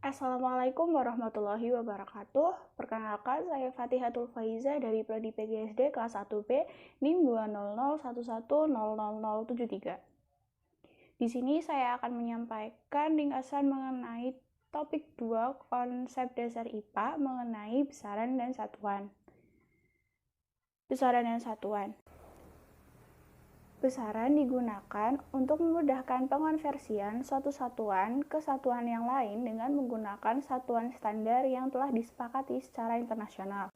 Assalamualaikum warahmatullahi wabarakatuh. Perkenalkan, saya Fatihatul Faiza dari Prodi PGSD kelas 1B NIM 20011000073. Di sini saya akan menyampaikan ringkasan mengenai topik 2 konsep dasar IPA mengenai besaran dan satuan. Besaran dan satuan. Besaran digunakan untuk memudahkan pengonversian suatu satuan ke satuan yang lain dengan menggunakan satuan standar yang telah disepakati secara internasional.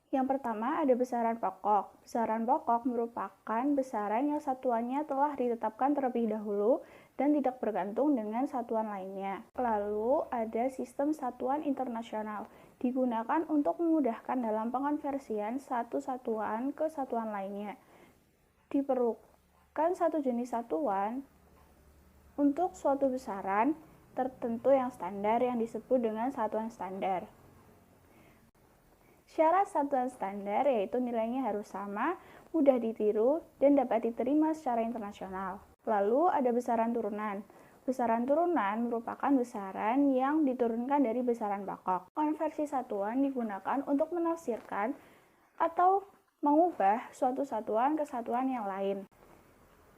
Yang pertama ada besaran pokok. Besaran pokok merupakan besaran yang satuannya telah ditetapkan terlebih dahulu dan tidak bergantung dengan satuan lainnya. Lalu ada sistem satuan internasional. Digunakan untuk memudahkan dalam pengonversian satu satuan ke satuan lainnya. Diperlukan satu jenis satuan untuk suatu besaran tertentu yang standar yang disebut dengan satuan standar. Syarat satuan standar yaitu nilainya harus sama, mudah ditiru, dan dapat diterima secara internasional. Lalu ada besaran turunan. Besaran turunan merupakan besaran yang diturunkan dari besaran pokok. Konversi satuan digunakan untuk menafsirkan atau mengubah suatu satuan ke satuan yang lain.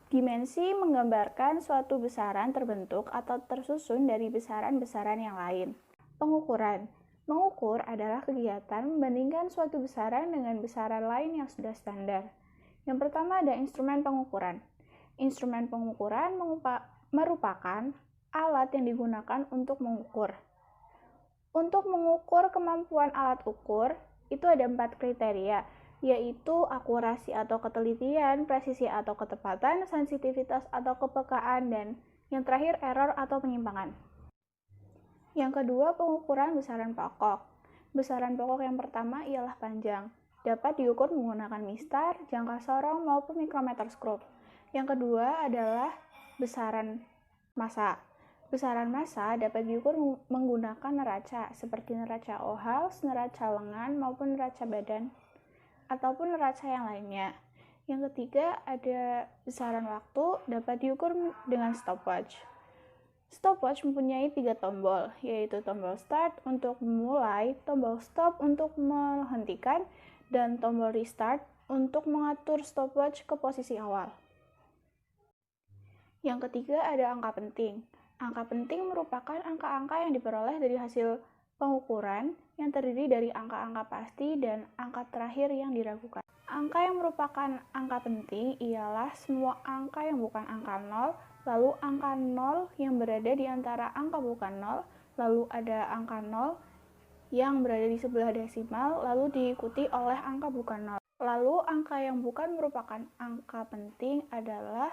Dimensi menggambarkan suatu besaran terbentuk atau tersusun dari besaran-besaran yang lain. Pengukuran. Mengukur adalah kegiatan membandingkan suatu besaran dengan besaran lain yang sudah standar. Yang pertama ada instrumen pengukuran. Instrumen pengukuran merupakan alat yang digunakan untuk mengukur. Untuk mengukur kemampuan alat ukur, itu ada 4 kriteria, yaitu akurasi atau ketelitian, presisi atau ketepatan, sensitivitas atau kepekaan, dan yang terakhir error atau penyimpangan. Yang kedua, pengukuran besaran pokok. Besaran pokok yang pertama ialah panjang. Dapat diukur menggunakan mistar, jangka sorong, maupun mikrometer skrup. Yang kedua adalah besaran massa. Besaran massa dapat diukur menggunakan neraca, seperti neraca Ohms, neraca lengan, maupun neraca badan, ataupun neraca yang lainnya. Yang ketiga ada besaran waktu, dapat diukur dengan stopwatch. Stopwatch mempunyai 3 tombol, yaitu tombol start untuk memulai, tombol stop untuk menghentikan, dan tombol restart untuk mengatur stopwatch ke posisi awal. Yang ketiga ada angka penting. Angka penting merupakan angka-angka yang diperoleh dari hasil pengukuran yang terdiri dari angka-angka pasti dan angka terakhir yang diragukan. Angka yang merupakan angka penting ialah semua angka yang bukan angka 0, lalu angka 0 yang berada di antara angka bukan 0, lalu ada angka 0 yang berada di sebelah desimal, lalu diikuti oleh angka bukan 0. Lalu angka yang bukan merupakan angka penting adalah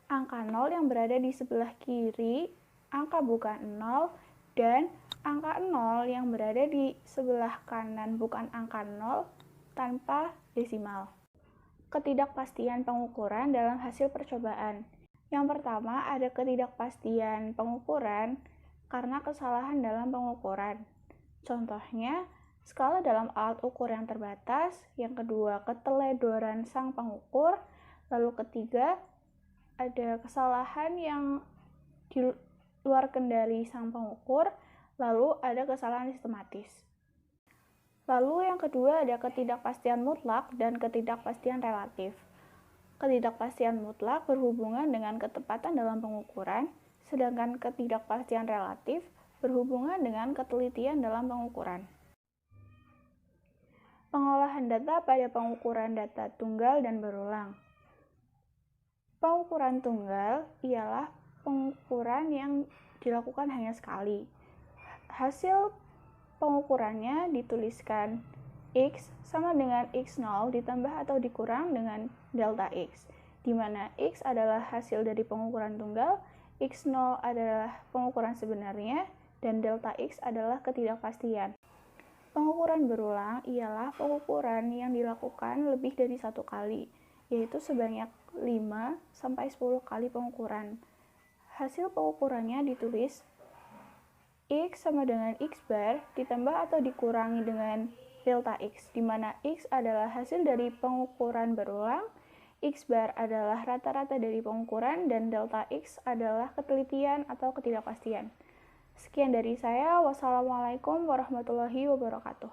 angka 0 yang berada di sebelah kiri, angka bukan 0, dan angka 0 yang berada di sebelah kanan bukan angka 0 tanpa desimal. Ketidakpastian pengukuran dalam hasil percobaan. Yang pertama ada ketidakpastian pengukuran karena kesalahan dalam pengukuran. Contohnya, skala dalam alat ukur yang terbatas. Yang kedua, keteledoran sang pengukur. Lalu ketiga, ada kesalahan yang di luar kendali sang pengukur, lalu ada kesalahan sistematis. Lalu yang kedua ada ketidakpastian mutlak dan ketidakpastian relatif. Ketidakpastian mutlak berhubungan dengan ketepatan dalam pengukuran, sedangkan ketidakpastian relatif berhubungan dengan ketelitian dalam pengukuran. Pengolahan data pada pengukuran data tunggal dan berulang. Pengukuran tunggal ialah pengukuran yang dilakukan hanya sekali. Hasil pengukurannya dituliskan X sama dengan X0 ditambah atau dikurang dengan delta X, di mana X adalah hasil dari pengukuran tunggal, X0 adalah pengukuran sebenarnya, dan delta X adalah ketidakpastian. Pengukuran berulang ialah pengukuran yang dilakukan lebih dari 1 kali, yaitu sebanyak 5-10 kali pengukuran. Hasil pengukurannya ditulis X sama dengan X bar ditambah atau dikurangi dengan delta X, di mana X adalah hasil dari pengukuran berulang, X bar adalah rata-rata dari pengukuran, dan delta X adalah ketelitian atau ketidakpastian. Sekian dari saya. Wassalamualaikum warahmatullahi wabarakatuh.